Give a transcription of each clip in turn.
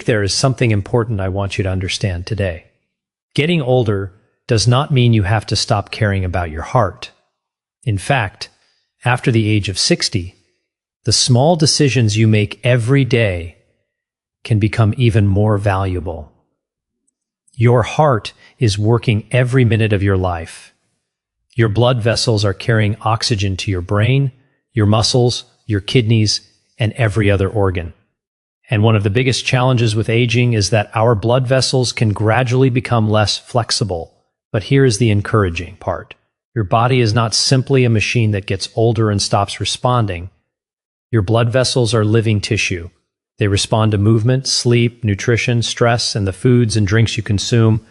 There is something important I want you to understand today. Getting older does not mean you have to stop caring about your heart. In fact, after the age of 60, the small decisions you make every day can become even more valuable. Your heart is working every minute of your life. Your blood vessels are carrying oxygen to your brain, your muscles, your kidneys, and every other organ. And one of the biggest challenges with aging is that our blood vessels can gradually become less flexible. But here is the encouraging part. Your body is not simply a machine that gets older and stops responding. Your blood vessels are living tissue. They respond to movement, sleep, nutrition, stress, and the foods and drinks you consume.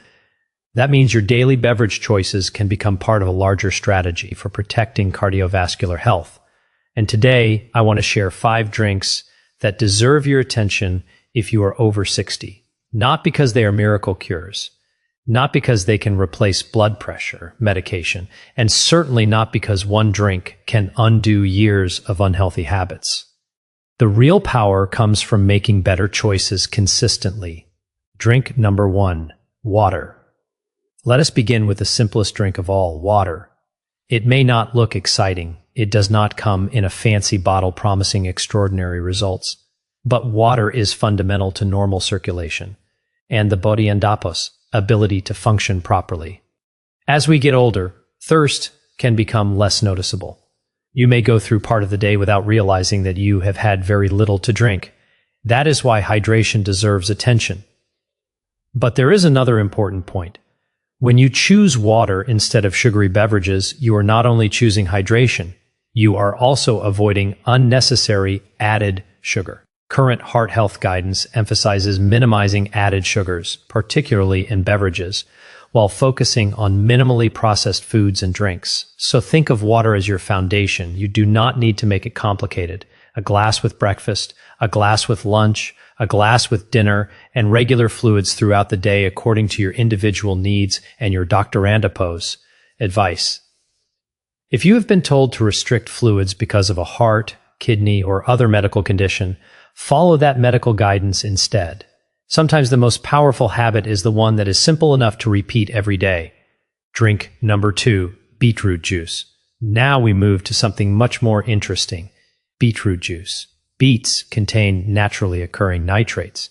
That means your daily beverage choices can become part of a larger strategy for protecting cardiovascular health. And today, I want to share 5 drinks that deserve your attention if you are over 60. Not because they are miracle cures, not because they can replace blood pressure medication, and certainly not because one drink can undo years of unhealthy habits. The real power comes from making better choices consistently. Drink number 1, water. Let us begin with the simplest drink of all, water. It may not look exciting. It does not come in a fancy bottle promising extraordinary results. But water is fundamental to normal circulation and the body endopos, ability to function properly. As we get older, thirst can become less noticeable. You may go through part of the day without realizing that you have had very little to drink. That is why hydration deserves attention. But there is another important point. When you choose water instead of sugary beverages, you are not only choosing hydration, you are also avoiding unnecessary added sugar. Current heart health guidance emphasizes minimizing added sugars, particularly in beverages, while focusing on minimally processed foods and drinks. So think of water as your foundation. You do not need to make it complicated. A glass with breakfast, a glass with lunch, a glass with dinner, and regular fluids throughout the day according to your individual needs and your doctorandopos advice. If you have been told to restrict fluids because of a heart, kidney, or other medical condition, follow that medical guidance instead. Sometimes the most powerful habit is the one that is simple enough to repeat every day. Drink number 2, beetroot juice. Now we move to something much more interesting. Beetroot juice. Beets contain naturally occurring nitrates,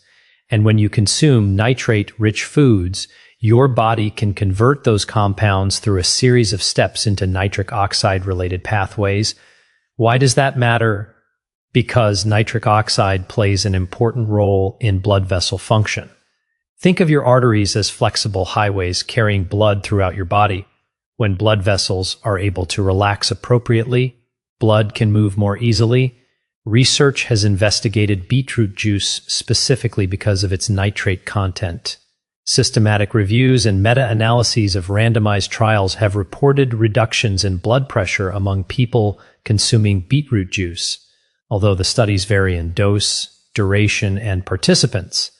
and when you consume nitrate-rich foods, your body can convert those compounds through a series of steps into nitric oxide-related pathways. Why does that matter? Because nitric oxide plays an important role in blood vessel function. Think of your arteries as flexible highways carrying blood throughout your body. When blood vessels are able to relax appropriately, blood can move more easily. Research has investigated beetroot juice specifically because of its nitrate content. Systematic reviews and meta-analyses of randomized trials have reported reductions in blood pressure among people consuming beetroot juice. Although the studies vary in dose, duration, and participants,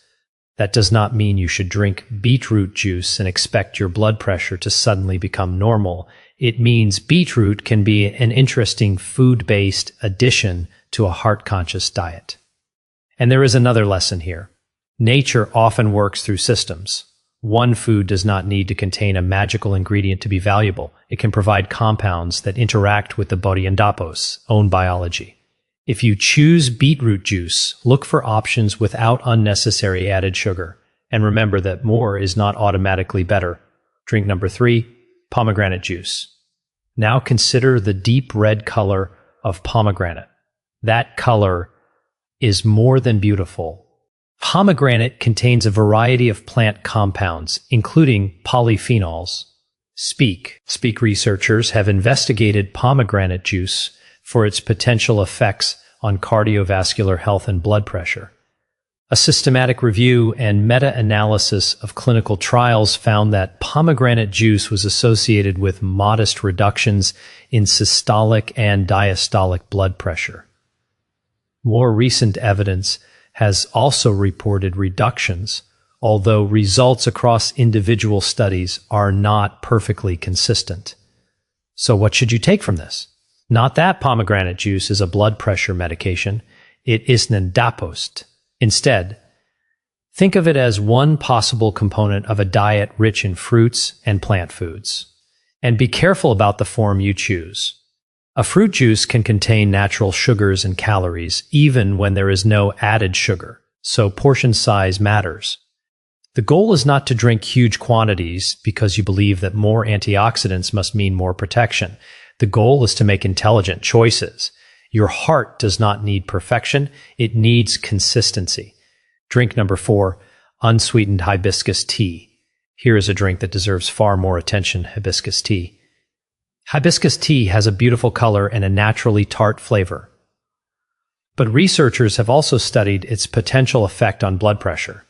that does not mean you should drink beetroot juice and expect your blood pressure to suddenly become normal. It means beetroot can be an interesting food-based addition to a heart-conscious diet. And there is another lesson here. Nature often works through systems. One food does not need to contain a magical ingredient to be valuable. It can provide compounds that interact with the body endopos, own biology. If you choose beetroot juice, look for options without unnecessary added sugar. And remember that more is not automatically better. Drink number 3, pomegranate juice. Now consider the deep red color of pomegranate. That color is more than beautiful. Pomegranate contains a variety of plant compounds, including polyphenols. Speak researchers have investigated pomegranate juice for its potential effects on cardiovascular health and blood pressure. A systematic review and meta-analysis of clinical trials found that pomegranate juice was associated with modest reductions in systolic and diastolic blood pressure. More recent evidence has also reported reductions, although results across individual studies are not perfectly consistent. So what should you take from this? Not that pomegranate juice is a blood pressure medication. It is an endopos. Instead, Think of it as one possible component of a diet rich in fruits and plant foods. And be careful about the form you choose. A fruit juice can contain natural sugars and calories, even when there is no added sugar, so portion size matters. The goal is not to drink huge quantities because you believe that more antioxidants must mean more protection. The goal is to make intelligent choices. Your heart does not need perfection, it needs consistency. Drink number 4, unsweetened hibiscus tea. Here is a drink that deserves far more attention: hibiscus tea. Hibiscus tea has a beautiful color and a naturally tart flavor. But researchers have also studied its potential effect on blood pressure.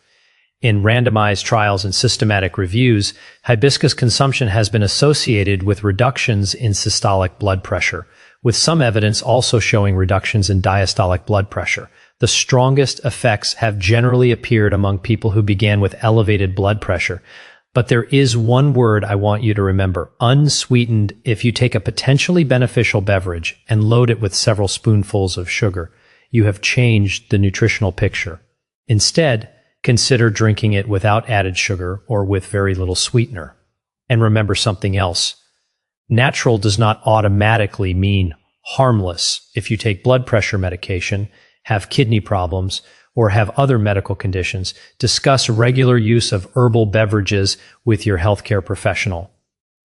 In randomized trials and systematic reviews, hibiscus consumption has been associated with reductions in systolic blood pressure, with some evidence also showing reductions in diastolic blood pressure. The strongest effects have generally appeared among people who began with elevated blood pressure. But there is one word I want you to remember: unsweetened. If you take a potentially beneficial beverage and load it with several spoonfuls of sugar, you have changed the nutritional picture. Instead, consider drinking it without added sugar or with very little sweetener. And remember something else. Natural does not automatically mean harmless. If you take blood pressure medication, have kidney problems, or have other medical conditions, discuss regular use of herbal beverages with your healthcare professional.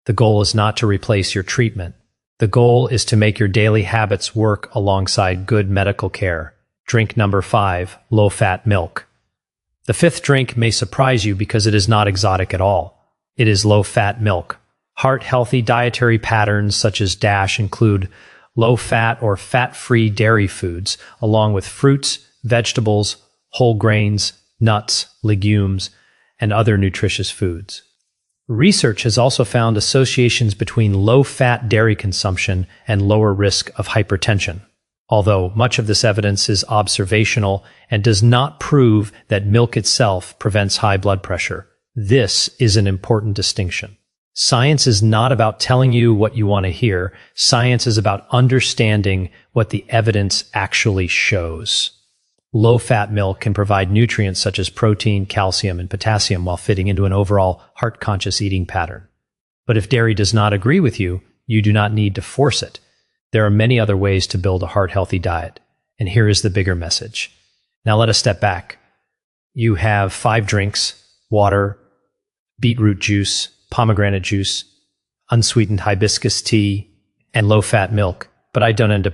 The goal is not to replace your treatment. The goal is to make your daily habits work alongside good medical care. Drink number 5, low-fat milk. The 5th drink may surprise you because it is not exotic at all. It is low-fat milk. Heart-healthy dietary patterns such as DASH include low-fat or fat-free dairy foods, along with fruits, vegetables, whole grains, nuts, legumes, and other nutritious foods. Research has also found associations between low-fat dairy consumption and lower risk of hypertension. Although much of this evidence is observational and does not prove that milk itself prevents high blood pressure, this is an important distinction. Science is not about telling you what you want to hear. Science is about understanding what the evidence actually shows. Low-fat milk can provide nutrients such as protein, calcium, and potassium while fitting into an overall heart-conscious eating pattern. But if dairy does not agree with you, you do not need to force it. There are many other ways to build a heart-healthy diet, and here is the bigger message. Now let us step back. You have 5 drinks: water, beetroot juice, pomegranate juice, unsweetened hibiscus tea, and low-fat milk. But I don't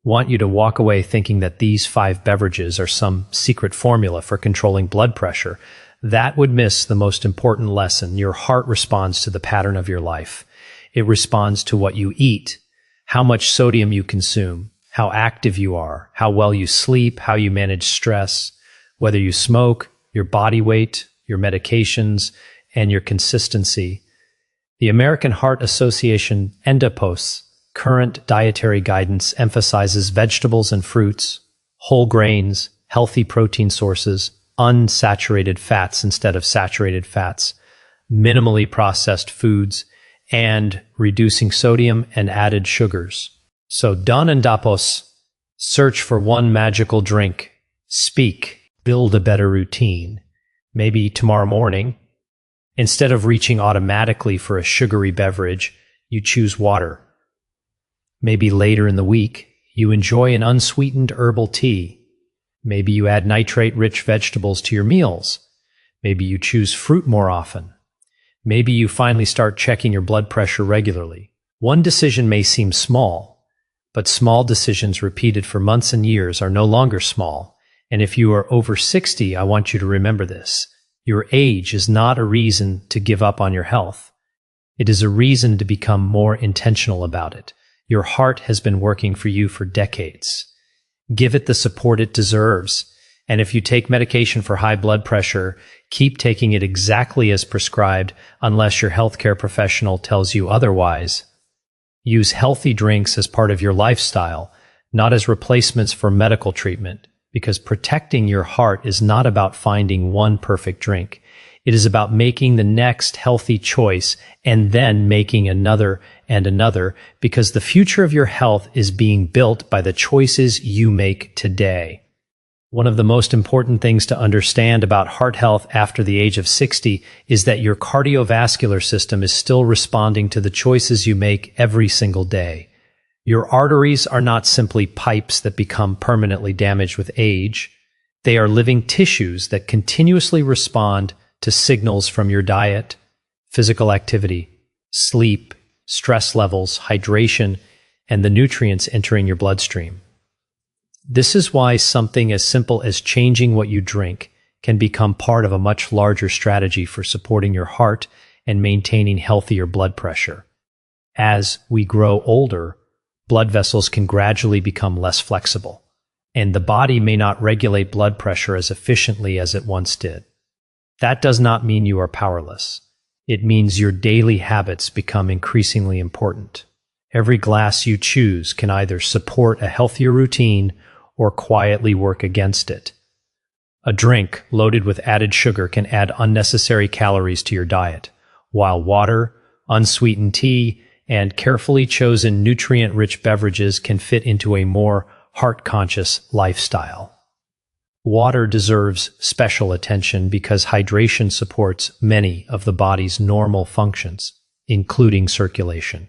want you to walk away thinking that these 5 beverages are some secret formula for controlling blood pressure. That would miss the most important lesson. Your heart responds to the pattern of your life. It responds to what you eat, how much sodium you consume, how active you are, how well you sleep, how you manage stress, whether you smoke, your body weight, your medications, and your consistency. The American Heart Association EndoPost's current dietary guidance emphasizes vegetables and fruits, whole grains, healthy protein sources, unsaturated fats instead of saturated fats, minimally processed foods, and reducing sodium and added sugars. So Don and Dapos, search for one magical drink, speak, build a better routine. Maybe tomorrow morning, instead of reaching automatically for a sugary beverage, you choose water. Maybe later in the week, you enjoy an unsweetened herbal tea. Maybe you add nitrate-rich vegetables to your meals. Maybe you choose fruit more often. Maybe you finally start checking your blood pressure regularly. One decision may seem small, but small decisions repeated for months and years are no longer small. And if you are over 60, I want you to remember this. Your age is not a reason to give up on your health. It is a reason to become more intentional about it. Your heart has been working for you for decades. Give it the support it deserves. And if you take medication for high blood pressure, keep taking it exactly as prescribed unless your healthcare professional tells you otherwise. Use healthy drinks as part of your lifestyle, not as replacements for medical treatment, because protecting your heart is not about finding one perfect drink. It is about making the next healthy choice and then making another and another, because the future of your health is being built by the choices you make today. One of the most important things to understand about heart health after the age of 60 is that your cardiovascular system is still responding to the choices you make every single day. Your arteries are not simply pipes that become permanently damaged with age. They are living tissues that continuously respond to signals from your diet, physical activity, sleep, stress levels, hydration, and the nutrients entering your bloodstream. This is why something as simple as changing what you drink can become part of a much larger strategy for supporting your heart and maintaining healthier blood pressure. As we grow older, blood vessels can gradually become less flexible, and the body may not regulate blood pressure as efficiently as it once did. That does not mean you are powerless. It means your daily habits become increasingly important. Every glass you choose can either support a healthier routine or quietly work against it. A drink loaded with added sugar can add unnecessary calories to your diet, while water, unsweetened tea, and carefully chosen nutrient-rich beverages can fit into a more heart-conscious lifestyle. Water deserves special attention because hydration supports many of the body's normal functions, including circulation.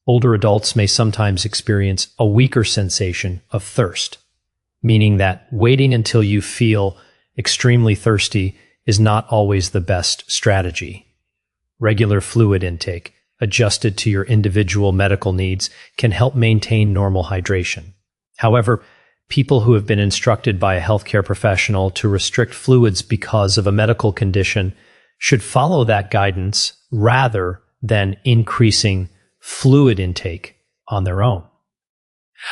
Older adults may sometimes experience a weaker sensation of thirst, meaning that waiting until you feel extremely thirsty is not always the best strategy. Regular fluid intake, adjusted to your individual medical needs, can help maintain normal hydration. However, people who have been instructed by a healthcare professional to restrict fluids because of a medical condition should follow that guidance rather than increasing fluid intake on their own.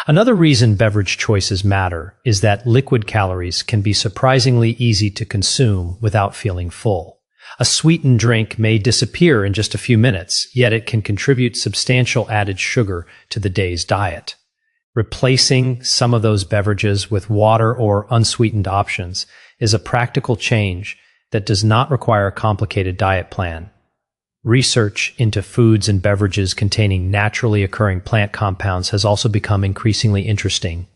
Another reason beverage choices matter is that liquid calories can be surprisingly easy to consume without feeling full. A sweetened drink may disappear in just a few minutes, yet it can contribute substantial added sugar to the day's diet. Replacing some of those beverages with water or unsweetened options is a practical change that does not require a complicated diet plan. Research into foods and beverages containing naturally occurring plant compounds has also become increasingly interesting.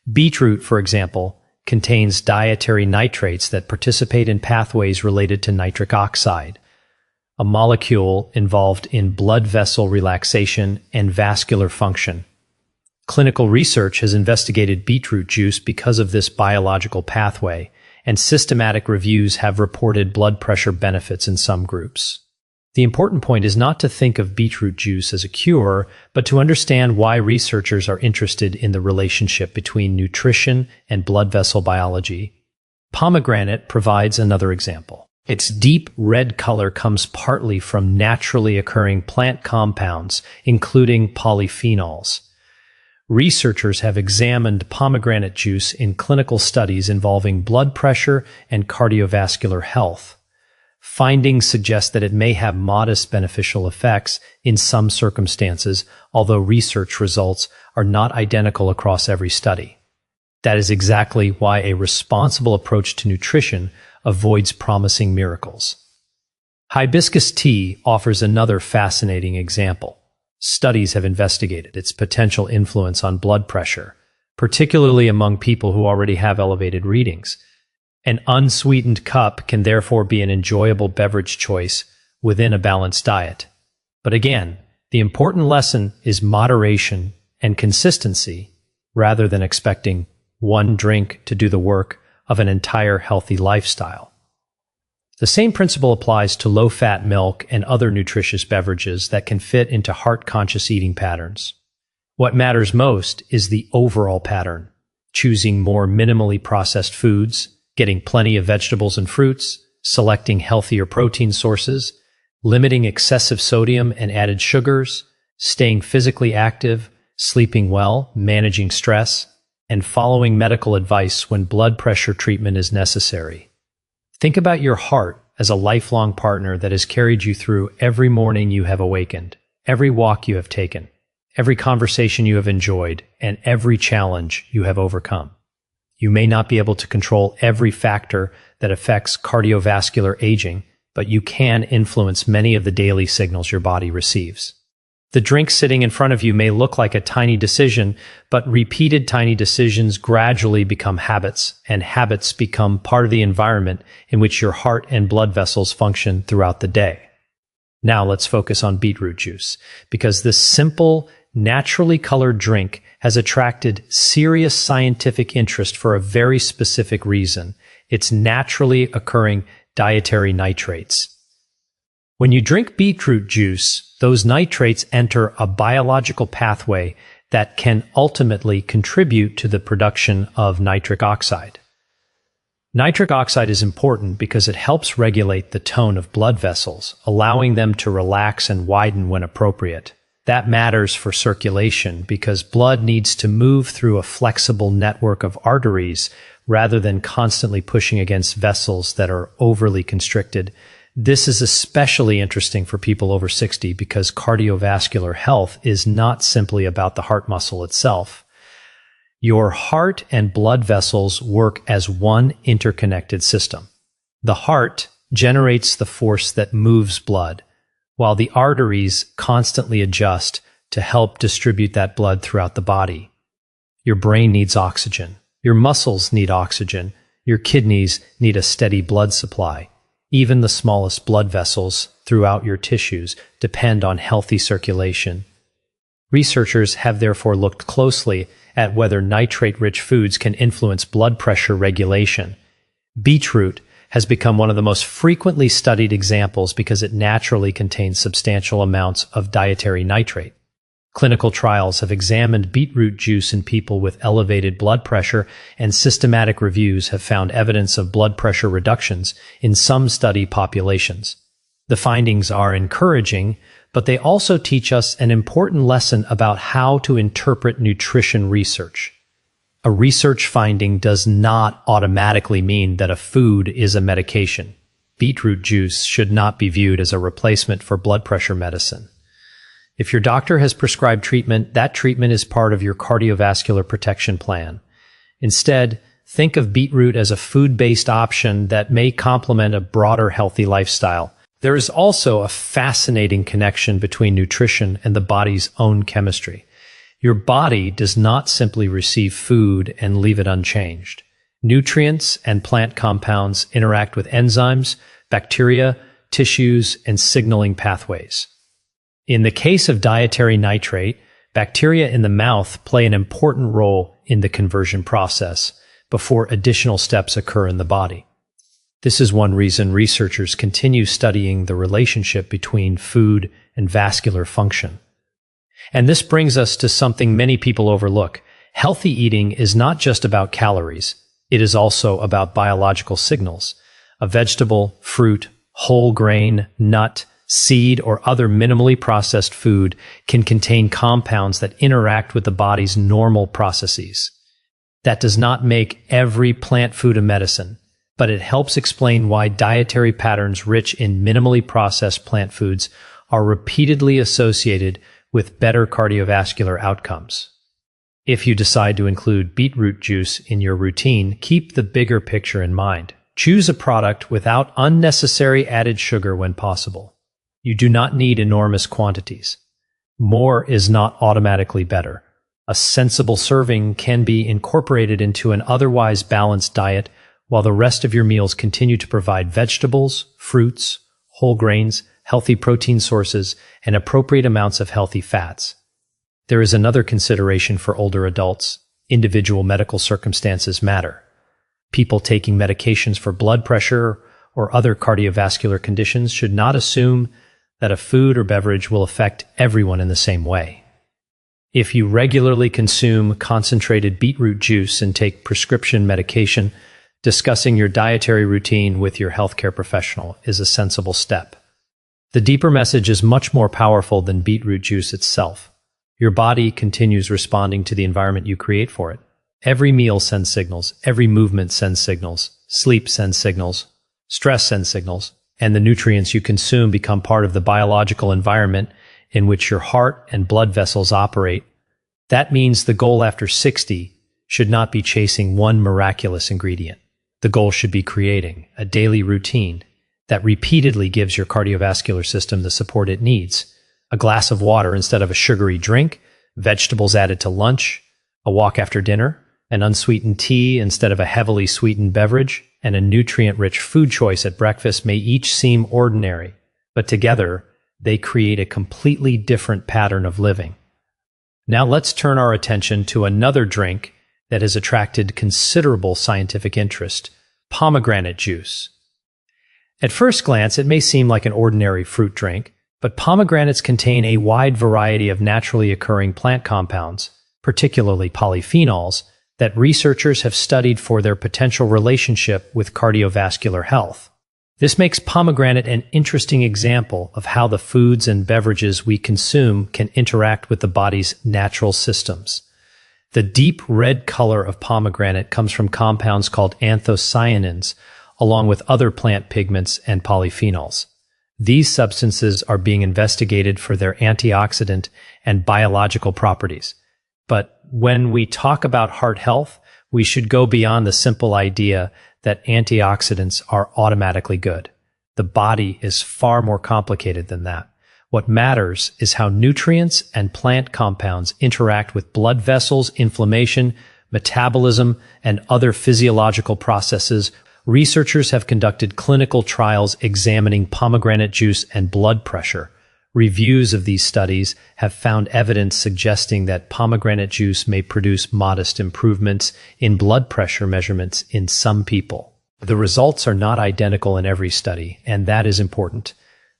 Beetroot, for example, contains dietary nitrates that participate in pathways related to nitric oxide, a molecule involved in blood vessel relaxation and vascular function. Clinical research has investigated beetroot juice because of this biological pathway, and systematic reviews have reported blood pressure benefits in some groups. The important point is not to think of beetroot juice as a cure, but to understand why researchers are interested in the relationship between nutrition and blood vessel biology. Pomegranate provides another example. Its deep red color comes partly from naturally occurring plant compounds, including polyphenols. Researchers have examined pomegranate juice in clinical studies involving blood pressure and cardiovascular health. Findings suggest that it may have modest beneficial effects in some circumstances, although research results are not identical across every study. That is exactly why a responsible approach to nutrition avoids promising miracles. Hibiscus tea offers another fascinating example. Studies have investigated its potential influence on blood pressure, particularly among people who already have elevated readings. An unsweetened cup can therefore be an enjoyable beverage choice within a balanced diet. But again, the important lesson is moderation and consistency rather than expecting one drink to do the work of an entire healthy lifestyle. The same principle applies to low-fat milk and other nutritious beverages that can fit into heart-conscious eating patterns. What matters most is the overall pattern, choosing more minimally processed foods, getting plenty of vegetables and fruits, selecting healthier protein sources, limiting excessive sodium and added sugars, staying physically active, sleeping well, managing stress, and following medical advice when blood pressure treatment is necessary. Think about your heart as a lifelong partner that has carried you through every morning you have awakened, every walk you have taken, every conversation you have enjoyed, and every challenge you have overcome. You may not be able to control every factor that affects cardiovascular aging, but you can influence many of the daily signals your body receives. The drink sitting in front of you may look like a tiny decision, but repeated tiny decisions gradually become habits, and habits become part of the environment in which your heart and blood vessels function throughout the day. Now let's focus on beetroot juice, because this simple, naturally colored drink has attracted serious scientific interest for a very specific reason: its naturally occurring dietary nitrates. When you drink beetroot juice, those nitrates enter a biological pathway that can ultimately contribute to the production of nitric oxide. Nitric oxide is important because it helps regulate the tone of blood vessels, allowing them to relax and widen when appropriate. That matters for circulation because blood needs to move through a flexible network of arteries rather than constantly pushing against vessels that are overly constricted. This is especially interesting for people over 60 because cardiovascular health is not simply about the heart muscle itself. Your heart and blood vessels work as one interconnected system. The heart generates the force that moves blood, while the arteries constantly adjust to help distribute that blood throughout the body. Your brain needs oxygen. Your muscles need oxygen. Your kidneys need a steady blood supply. Even the smallest blood vessels throughout your tissues depend on healthy circulation. Researchers have therefore looked closely at whether nitrate-rich foods can influence blood pressure regulation. Beetroot has become one of the most frequently studied examples because it naturally contains substantial amounts of dietary nitrate. Clinical trials have examined beetroot juice in people with elevated blood pressure, and systematic reviews have found evidence of blood pressure reductions in some study populations. The findings are encouraging, but they also teach us an important lesson about how to interpret nutrition research. A research finding does not automatically mean that a food is a medication. Beetroot juice should not be viewed as a replacement for blood pressure medicine. If your doctor has prescribed treatment, that treatment is part of your cardiovascular protection plan. Instead, think of beetroot as a food-based option that may complement a broader healthy lifestyle. There is also a fascinating connection between nutrition and the body's own chemistry. Your body does not simply receive food and leave it unchanged. Nutrients and plant compounds interact with enzymes, bacteria, tissues, and signaling pathways. In the case of dietary nitrate, bacteria in the mouth play an important role in the conversion process before additional steps occur in the body. This is one reason researchers continue studying the relationship between food and vascular function. And this brings us to something many people overlook. Healthy eating is not just about calories. It is also about biological signals. A vegetable, fruit, whole grain, nut, seed, or other minimally processed food can contain compounds that interact with the body's normal processes. That does not make every plant food a medicine, but it helps explain why dietary patterns rich in minimally processed plant foods are repeatedly associated with better cardiovascular outcomes. If you decide to include beetroot juice in your routine, keep the bigger picture in mind. Choose a product without unnecessary added sugar when possible. You do not need enormous quantities. More is not automatically better. A sensible serving can be incorporated into an otherwise balanced diet, while the rest of your meals continue to provide vegetables, fruits, whole grains, healthy protein sources, and appropriate amounts of healthy fats. There is another consideration for older adults. Individual medical circumstances matter. People taking medications for blood pressure or other cardiovascular conditions should not assume that a food or beverage will affect everyone in the same way. If you regularly consume concentrated beetroot juice and take prescription medication, discussing your dietary routine with your healthcare professional is a sensible step. The deeper message is much more powerful than beetroot juice itself. Your body continues responding to the environment you create for it. Every meal sends signals, every movement sends signals, sleep sends signals, stress sends signals, and the nutrients you consume become part of the biological environment in which your heart and blood vessels operate. That means the goal after 60 should not be chasing one miraculous ingredient. The goal should be creating a daily routine that repeatedly gives your cardiovascular system the support it needs, a glass of water instead of a sugary drink, vegetables added to lunch, a walk after dinner, an unsweetened tea instead of a heavily sweetened beverage, and a nutrient-rich food choice at breakfast may each seem ordinary, but together they create a completely different pattern of living. Now let's turn our attention to another drink that has attracted considerable scientific interest: pomegranate juice. At first glance, it may seem like an ordinary fruit drink, but pomegranates contain a wide variety of naturally occurring plant compounds, particularly polyphenols, that researchers have studied for their potential relationship with cardiovascular health. This makes pomegranate an interesting example of how the foods and beverages we consume can interact with the body's natural systems. The deep red color of pomegranate comes from compounds called anthocyanins, along with other plant pigments and polyphenols. These substances are being investigated for their antioxidant and biological properties. But when we talk about heart health, we should go beyond the simple idea that antioxidants are automatically good. The body is far more complicated than that. What matters is how nutrients and plant compounds interact with blood vessels, inflammation, metabolism, and other physiological processes. Researchers have conducted clinical trials examining pomegranate juice and blood pressure. Reviews of these studies have found evidence suggesting that pomegranate juice may produce modest improvements in blood pressure measurements in some people. The results are not identical in every study, and that is important.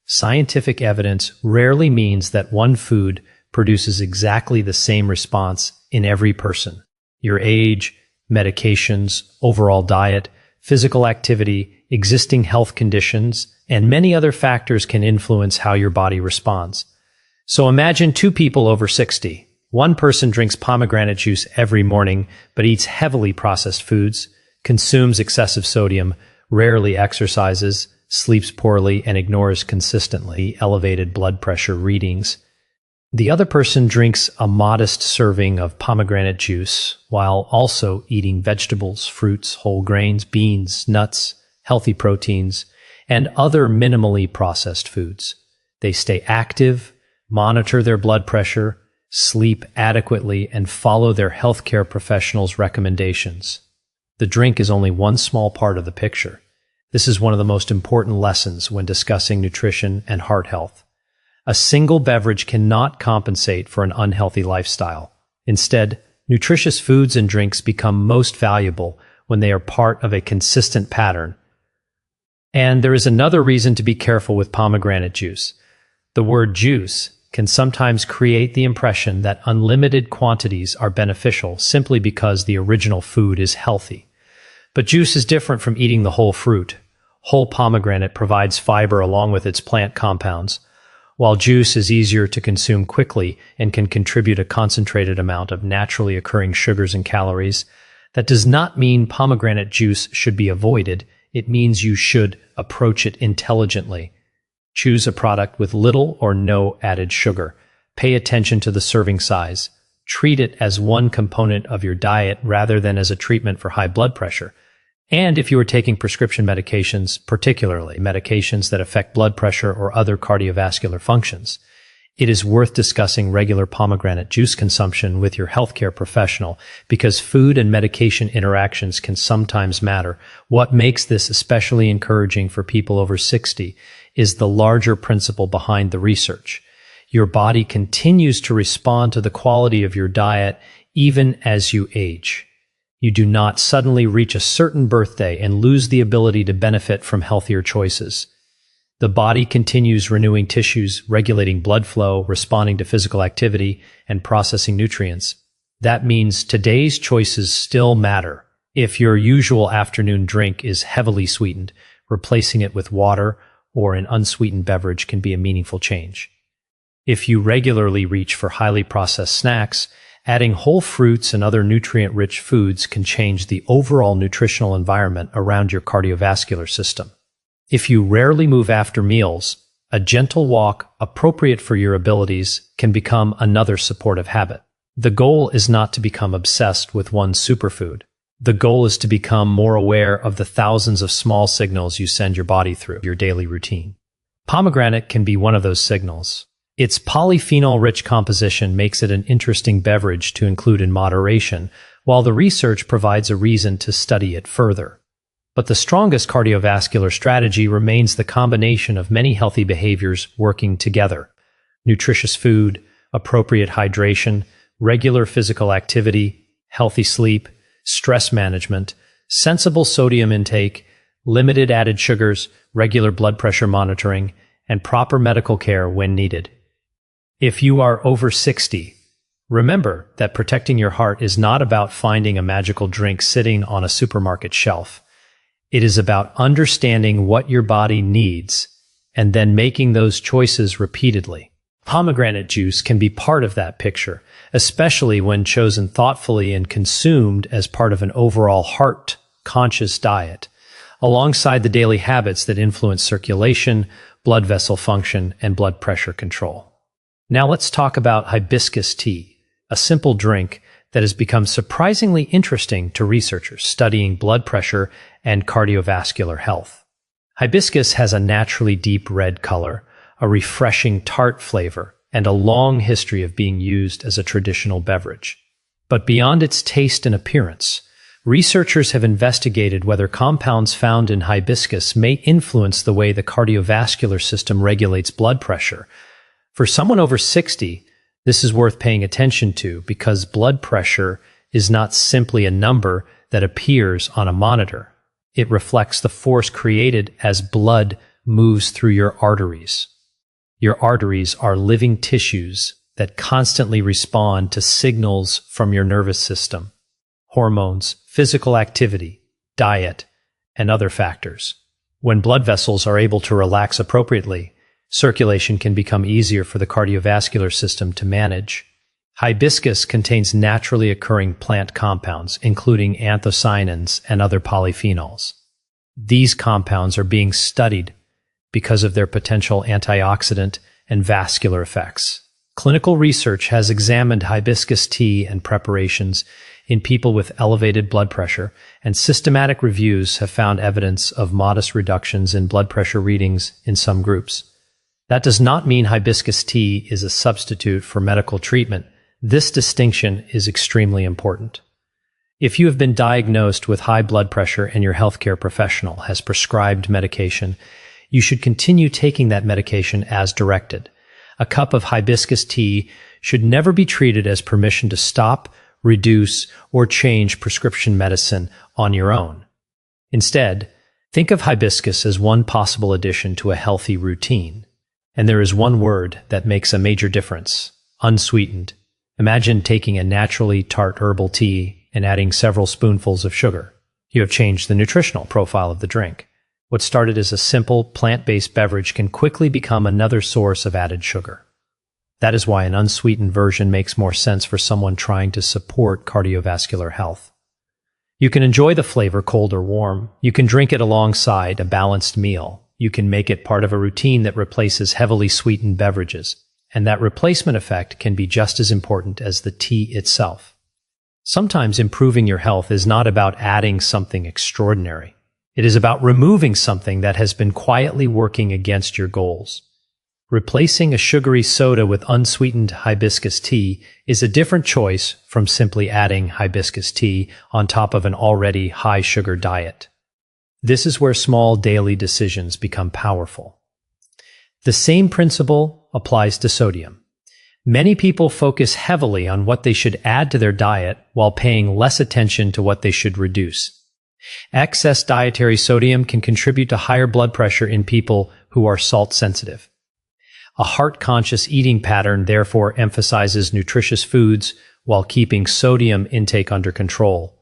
Scientific evidence rarely means that one food produces exactly the same response in every person. Your age, medications, overall diet, physical activity, existing health conditions, and many other factors can influence how your body responds. So imagine two people over 60. One person drinks pomegranate juice every morning, but eats heavily processed foods, consumes excessive sodium, rarely exercises, sleeps poorly, and ignores consistently elevated blood pressure readings. The other person drinks a modest serving of pomegranate juice while also eating vegetables, fruits, whole grains, beans, nuts, healthy proteins, and other minimally processed foods. They stay active, monitor their blood pressure, sleep adequately, and follow their healthcare professionals' recommendations. The drink is only one small part of the picture. This is one of the most important lessons when discussing nutrition and heart health. A single beverage cannot compensate for an unhealthy lifestyle. Instead, nutritious foods and drinks become most valuable when they are part of a consistent pattern. And there is another reason to be careful with pomegranate juice. The word juice can sometimes create the impression that unlimited quantities are beneficial simply because the original food is healthy. But juice is different from eating the whole fruit. Whole pomegranate provides fiber along with its plant compounds, while juice is easier to consume quickly and can contribute a concentrated amount of naturally occurring sugars and calories. That does not mean pomegranate juice should be avoided. It means you should approach it intelligently. Choose a product with little or no added sugar. Pay attention to the serving size. Treat it as one component of your diet rather than as a treatment for high blood pressure. And if you are taking prescription medications, particularly medications that affect blood pressure or other cardiovascular functions, it is worth discussing regular pomegranate juice consumption with your healthcare professional because food and medication interactions can sometimes matter. What makes this especially encouraging for people over 60 is the larger principle behind the research. Your body continues to respond to the quality of your diet even as you age. You do not suddenly reach a certain birthday and lose the ability to benefit from healthier choices. The body continues renewing tissues, regulating blood flow, responding to physical activity, and processing nutrients. That means today's choices still matter. If your usual afternoon drink is heavily sweetened, replacing it with water or an unsweetened beverage can be a meaningful change. If you regularly reach for highly processed snacks, adding whole fruits and other nutrient-rich foods can change the overall nutritional environment around your cardiovascular system. If you rarely move after meals, a gentle walk appropriate for your abilities can become another supportive habit. The goal is not to become obsessed with one superfood. The goal is to become more aware of the thousands of small signals you send your body through your daily routine. Pomegranate can be one of those signals. Its polyphenol-rich composition makes it an interesting beverage to include in moderation, while the research provides a reason to study it further. But the strongest cardiovascular strategy remains the combination of many healthy behaviors working together: nutritious food, appropriate hydration, regular physical activity, healthy sleep, stress management, sensible sodium intake, limited added sugars, regular blood pressure monitoring, and proper medical care when needed. If you are over 60, remember that protecting your heart is not about finding a magical drink sitting on a supermarket shelf. It is about understanding what your body needs and then making those choices repeatedly. Pomegranate juice can be part of that picture, especially when chosen thoughtfully and consumed as part of an overall heart-conscious diet, alongside the daily habits that influence circulation, blood vessel function, and blood pressure control. Now let's talk about hibiscus tea, a simple drink that has become surprisingly interesting to researchers studying blood pressure and cardiovascular health. Hibiscus has a naturally deep red color, a refreshing tart flavor, and a long history of being used as a traditional beverage. But beyond its taste and appearance, researchers have investigated whether compounds found in hibiscus may influence the way the cardiovascular system regulates blood pressure. For someone over 60, this is worth paying attention to because blood pressure is not simply a number that appears on a monitor. It reflects the force created as blood moves through your arteries. Your arteries are living tissues that constantly respond to signals from your nervous system, hormones, physical activity, diet, and other factors. When blood vessels are able to relax appropriately, circulation can become easier for the cardiovascular system to manage. Hibiscus contains naturally occurring plant compounds, including anthocyanins and other polyphenols. These compounds are being studied because of their potential antioxidant and vascular effects. Clinical research has examined hibiscus tea and preparations in people with elevated blood pressure, and systematic reviews have found evidence of modest reductions in blood pressure readings in some groups. That does not mean hibiscus tea is a substitute for medical treatment. This distinction is extremely important. If you have been diagnosed with high blood pressure and your healthcare professional has prescribed medication, you should continue taking that medication as directed. A cup of hibiscus tea should never be treated as permission to stop, reduce, or change prescription medicine on your own. Instead, think of hibiscus as one possible addition to a healthy routine. And there is one word that makes a major difference: unsweetened. Imagine taking a naturally tart herbal tea and adding several spoonfuls of sugar. You have changed the nutritional profile of the drink. What started as a simple, plant-based beverage can quickly become another source of added sugar. That is why an unsweetened version makes more sense for someone trying to support cardiovascular health. You can enjoy the flavor cold or warm. You can drink it alongside a balanced meal. You can make it part of a routine that replaces heavily sweetened beverages, and that replacement effect can be just as important as the tea itself. Sometimes improving your health is not about adding something extraordinary. It is about removing something that has been quietly working against your goals. Replacing a sugary soda with unsweetened hibiscus tea is a different choice from simply adding hibiscus tea on top of an already high-sugar diet. This is where small daily decisions become powerful. The same principle applies to sodium. Many people focus heavily on what they should add to their diet while paying less attention to what they should reduce. Excess dietary sodium can contribute to higher blood pressure in people who are salt sensitive. A heart-conscious eating pattern therefore emphasizes nutritious foods while keeping sodium intake under control.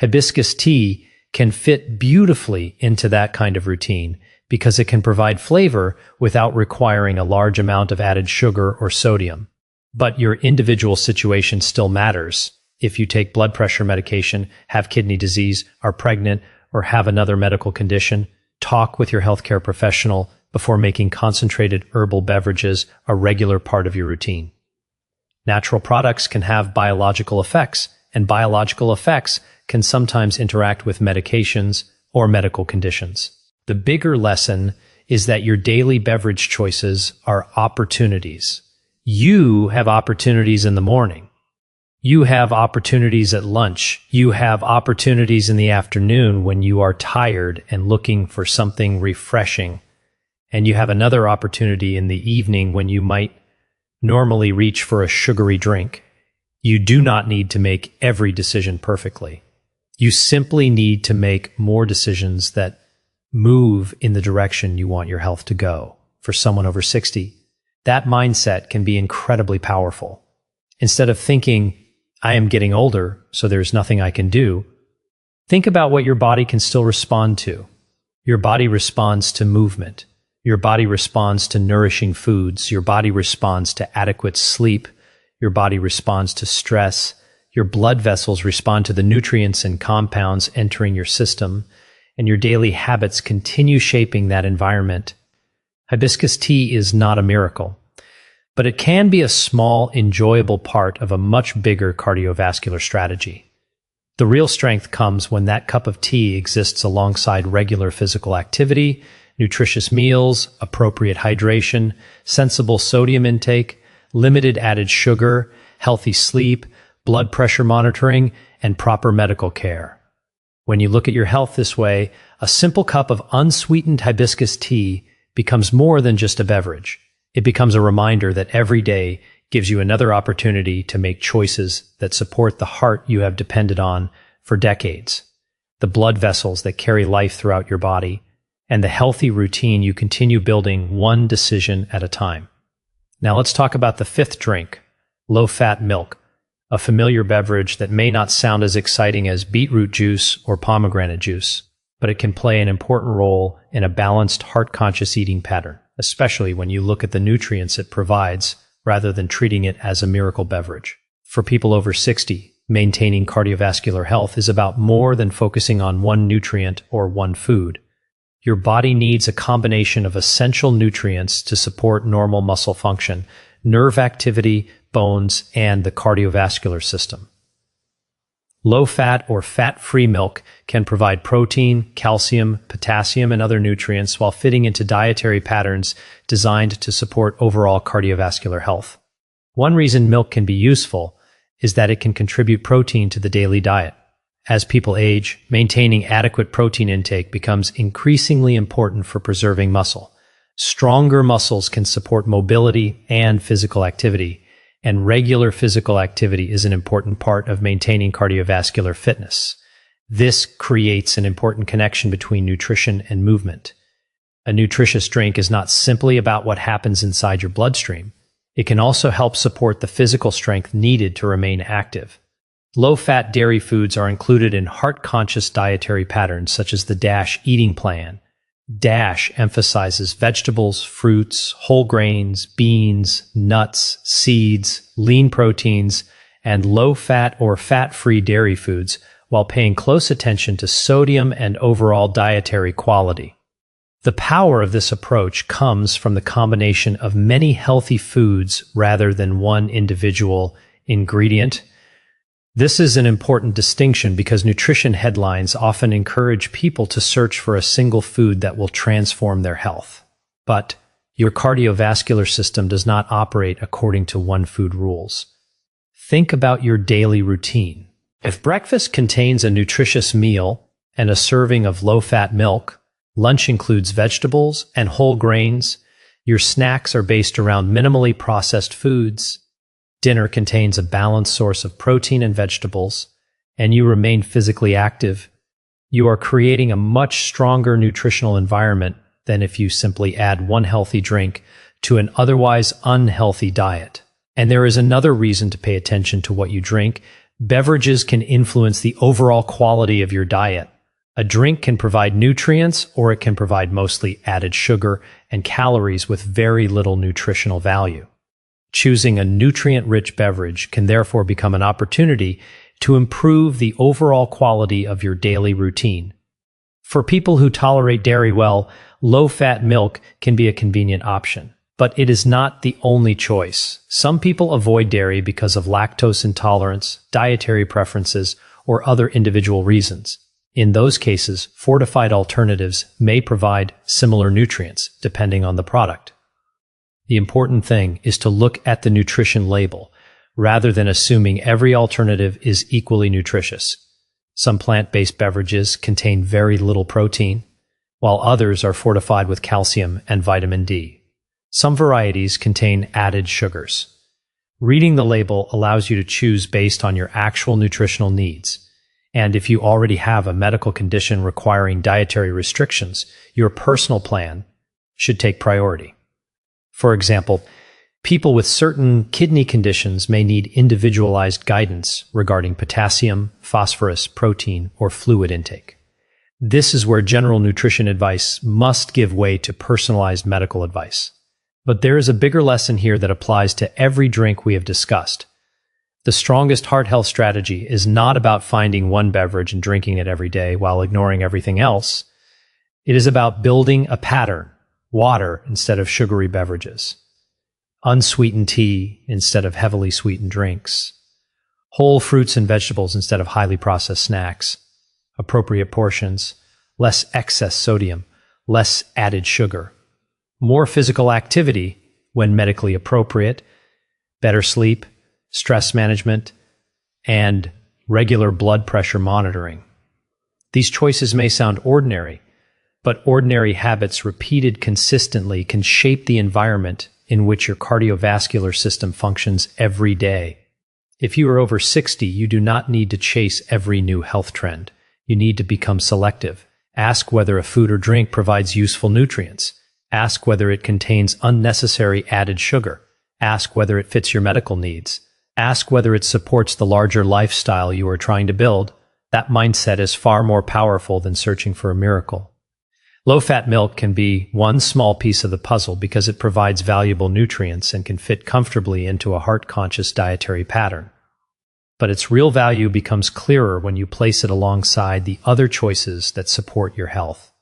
Hibiscus tea can fit beautifully into that kind of routine because it can provide flavor without requiring a large amount of added sugar or sodium. But your individual situation still matters. If you take blood pressure medication, have kidney disease, are pregnant, or have another medical condition, talk with your healthcare professional before making concentrated herbal beverages a regular part of your routine. Natural products can have biological effects, and biological effects can sometimes interact with medications or medical conditions. The bigger lesson is that your daily beverage choices are opportunities. You have opportunities in the morning. You have opportunities at lunch. You have opportunities in the afternoon when you are tired and looking for something refreshing. And you have another opportunity in the evening when you might normally reach for a sugary drink. You do not need to make every decision perfectly. You simply need to make more decisions that move in the direction you want your health to go. For someone over 60, that mindset can be incredibly powerful. Instead of thinking, I am getting older, so there's nothing I can do, think about what your body can still respond to. Your body responds to movement. Your body responds to nourishing foods. Your body responds to adequate sleep. Your body responds to stress. Your blood vessels respond to the nutrients and compounds entering your system, and your daily habits continue shaping that environment. Hibiscus tea is not a miracle, but it can be a small, enjoyable part of a much bigger cardiovascular strategy. The real strength comes when that cup of tea exists alongside regular physical activity, nutritious meals, appropriate hydration, sensible sodium intake, limited added sugar, healthy sleep, blood pressure monitoring, and proper medical care. When you look at your health this way, a simple cup of unsweetened hibiscus tea becomes more than just a beverage. It becomes a reminder that every day gives you another opportunity to make choices that support the heart you have depended on for decades, the blood vessels that carry life throughout your body, and the healthy routine you continue building one decision at a time. Now let's talk about the fifth drink, low-fat milk, a familiar beverage that may not sound as exciting as beetroot juice or pomegranate juice, but it can play an important role in a balanced, heart-conscious eating pattern, especially when you look at the nutrients it provides rather than treating it as a miracle beverage. For people over 60, maintaining cardiovascular health is about more than focusing on one nutrient or one food. Your body needs a combination of essential nutrients to support normal muscle function, nerve activity, bones, and the cardiovascular system. Low-fat or fat-free milk can provide protein, calcium, potassium, and other nutrients while fitting into dietary patterns designed to support overall cardiovascular health. One reason milk can be useful is that it can contribute protein to the daily diet. As people age, maintaining adequate protein intake becomes increasingly important for preserving muscle. Stronger muscles can support mobility and physical activity, and regular physical activity is an important part of maintaining cardiovascular fitness. This creates an important connection between nutrition and movement. A nutritious drink is not simply about what happens inside your bloodstream. It can also help support the physical strength needed to remain active. Low-fat dairy foods are included in heart-conscious dietary patterns such as the DASH eating plan. DASH emphasizes vegetables, fruits, whole grains, beans, nuts, seeds, lean proteins, and low-fat or fat-free dairy foods while paying close attention to sodium and overall dietary quality. The power of this approach comes from the combination of many healthy foods rather than one individual ingredient. This is an important distinction because nutrition headlines often encourage people to search for a single food that will transform their health. But your cardiovascular system does not operate according to one food rules. Think about your daily routine. If breakfast contains a nutritious meal and a serving of low-fat milk, lunch includes vegetables and whole grains, your snacks are based around minimally processed foods, dinner contains a balanced source of protein and vegetables, and you remain physically active, you are creating a much stronger nutritional environment than if you simply add one healthy drink to an otherwise unhealthy diet. And there is another reason to pay attention to what you drink. Beverages can influence the overall quality of your diet. A drink can provide nutrients, or it can provide mostly added sugar and calories with very little nutritional value. Choosing a nutrient-rich beverage can therefore become an opportunity to improve the overall quality of your daily routine. For people who tolerate dairy well, low-fat milk can be a convenient option, but it is not the only choice. Some people avoid dairy because of lactose intolerance, dietary preferences, or other individual reasons. In those cases, fortified alternatives may provide similar nutrients, depending on the product. The important thing is to look at the nutrition label, rather than assuming every alternative is equally nutritious. Some plant-based beverages contain very little protein, while others are fortified with calcium and vitamin D. Some varieties contain added sugars. Reading the label allows you to choose based on your actual nutritional needs. And if you already have a medical condition requiring dietary restrictions, your personal plan should take priority. For example, people with certain kidney conditions may need individualized guidance regarding potassium, phosphorus, protein, or fluid intake. This is where general nutrition advice must give way to personalized medical advice. But there is a bigger lesson here that applies to every drink we have discussed. The strongest heart health strategy is not about finding one beverage and drinking it every day while ignoring everything else. It is about building a pattern: water instead of sugary beverages, unsweetened tea instead of heavily sweetened drinks, whole fruits and vegetables instead of highly processed snacks, appropriate portions, less excess sodium, less added sugar, more physical activity when medically appropriate, better sleep, stress management, and regular blood pressure monitoring. These choices may sound ordinary, but ordinary habits repeated consistently can shape the environment in which your cardiovascular system functions every day. If you are over 60, you do not need to chase every new health trend. You need to become selective. Ask whether a food or drink provides useful nutrients. Ask whether it contains unnecessary added sugar. Ask whether it fits your medical needs. Ask whether it supports the larger lifestyle you are trying to build. That mindset is far more powerful than searching for a miracle. Low-fat milk can be one small piece of the puzzle because it provides valuable nutrients and can fit comfortably into a heart-conscious dietary pattern. But its real value becomes clearer when you place it alongside the other choices that support your health.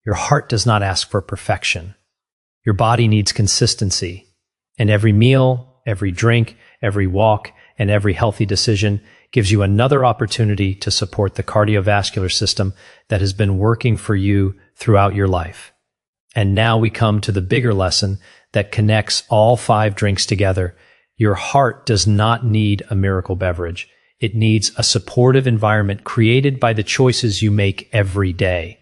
Your heart does not ask for perfection. Your body needs consistency. And every meal, every drink, every walk, and every healthy decision gives you another opportunity to support the cardiovascular system that has been working for you throughout your life. And now we come to the bigger lesson that connects all 5 drinks together. Your heart does not need a miracle beverage. It needs a supportive environment created by the choices you make every day.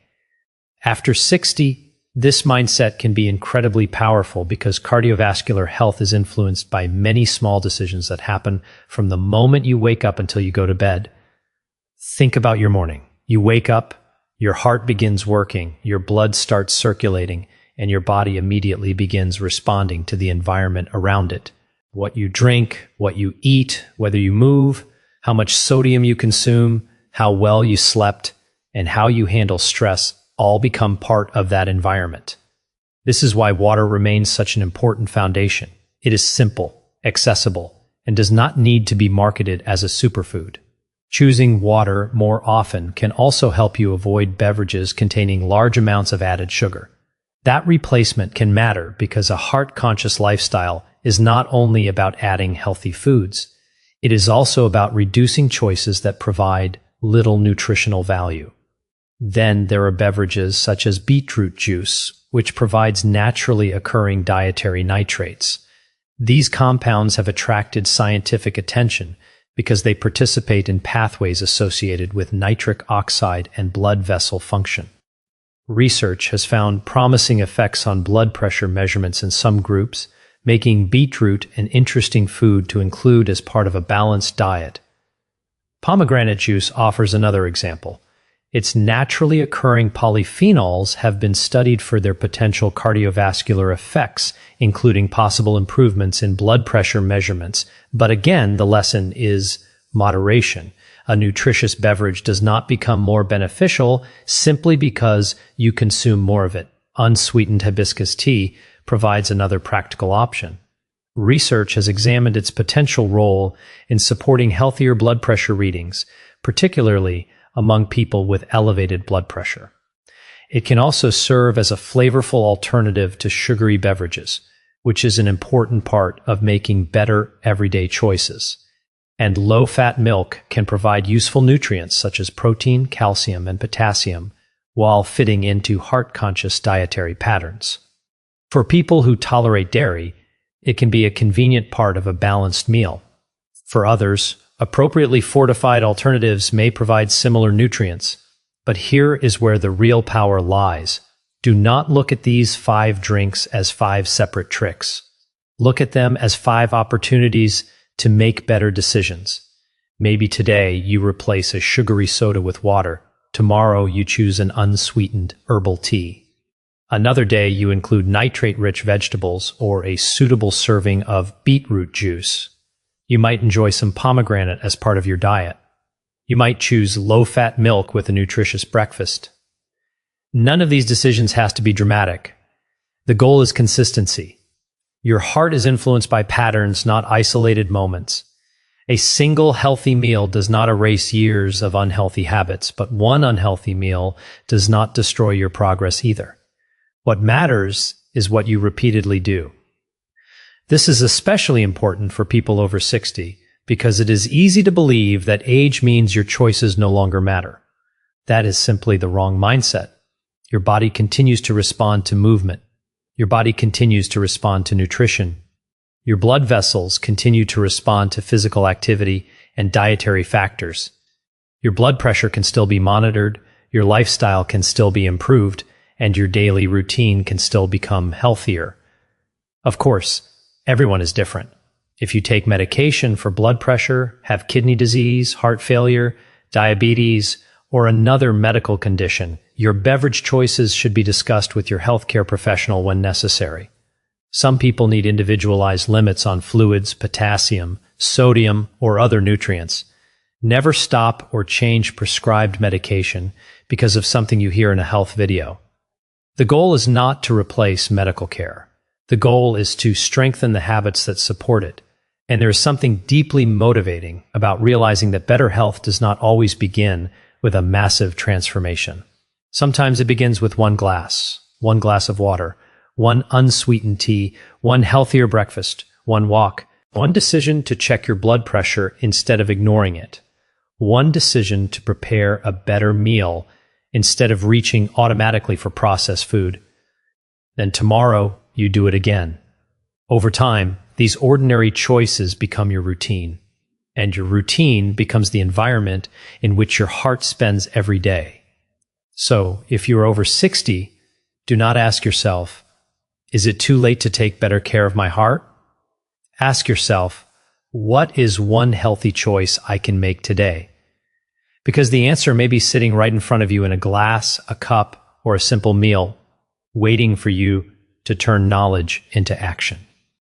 After 60, this mindset can be incredibly powerful because cardiovascular health is influenced by many small decisions that happen from the moment you wake up until you go to bed. Think about your morning. You wake up, your heart begins working, your blood starts circulating, and your body immediately begins responding to the environment around it. What you drink, what you eat, whether you move, how much sodium you consume, how well you slept, and how you handle stress all become part of that environment. This is why water remains such an important foundation. It is simple, accessible, and does not need to be marketed as a superfood. Choosing water more often can also help you avoid beverages containing large amounts of added sugar. That replacement can matter because a heart-conscious lifestyle is not only about adding healthy foods, it is also about reducing choices that provide little nutritional value. Then there are beverages such as Beetroot Juice, which provides naturally occurring dietary nitrates. These compounds have attracted scientific attention because they participate in pathways associated with nitric oxide and blood vessel function. Research has found promising effects on blood pressure measurements in some groups, making beetroot an interesting food to include as part of a balanced diet. Pomegranate juice offers another example. Its naturally occurring polyphenols have been studied for their potential cardiovascular effects, including possible improvements in blood pressure measurements. But again, the lesson is moderation. A nutritious beverage does not become more beneficial simply because you consume more of it. Unsweetened hibiscus tea provides another practical option. Research has examined its potential role in supporting healthier blood pressure readings, particularly among people with elevated blood pressure. It can also serve as a flavorful alternative to sugary beverages, which is an important part of making better everyday choices. and low-fat milk can provide useful nutrients such as protein, calcium, and potassium while fitting into heart-conscious dietary patterns. For people who tolerate dairy, it can be a convenient part of a balanced meal. For others, appropriately fortified alternatives may provide similar nutrients, but here is where the real power lies. Do not look at these 5 drinks as 5 separate tricks. Look at them as 5 opportunities to make better decisions. Maybe today you replace a sugary soda with water. Tomorrow you choose an unsweetened herbal tea. Another day you include nitrate-rich vegetables or a suitable serving of beetroot juice. You might enjoy some pomegranate as part of your diet. You might choose low-fat milk with a nutritious breakfast. None of these decisions has to be dramatic. The goal is consistency. Your heart is influenced by patterns, not isolated moments. A single healthy meal does not erase years of unhealthy habits, but one unhealthy meal does not destroy your progress either. What matters is what you repeatedly do. This is especially important for people over 60 because it is easy to believe that age means your choices no longer matter. That is simply the wrong mindset. Your body continues to respond to movement. Your body continues to respond to nutrition. Your blood vessels continue to respond to physical activity and dietary factors. Your blood pressure can still be monitored, your lifestyle can still be improved, and your daily routine can still become healthier. Of course, everyone is different. If you take medication for blood pressure, have kidney disease, heart failure, diabetes, or another medical condition, your beverage choices should be discussed with your healthcare professional when necessary. Some people need individualized limits on fluids, potassium, sodium, or other nutrients. Never stop or change prescribed medication because of something you hear in a health video. The goal is not to replace medical care. The goal is to strengthen the habits that support it. And there is something deeply motivating about realizing that better health does not always begin with a massive transformation. Sometimes it begins with one glass of water, one unsweetened tea, one healthier breakfast, one walk, one decision to check your blood pressure instead of ignoring it, one decision to prepare a better meal instead of reaching automatically for processed food. Then tomorrow, you do it again. Over time, these ordinary choices become your routine, and your routine becomes the environment in which your heart spends every day. So, if you're over 60, do not ask yourself, is it too late to take better care of my heart? Ask yourself, what is one healthy choice I can make today? Because the answer may be sitting right in front of you in a glass, a cup, or a simple meal, waiting for you to turn knowledge into action.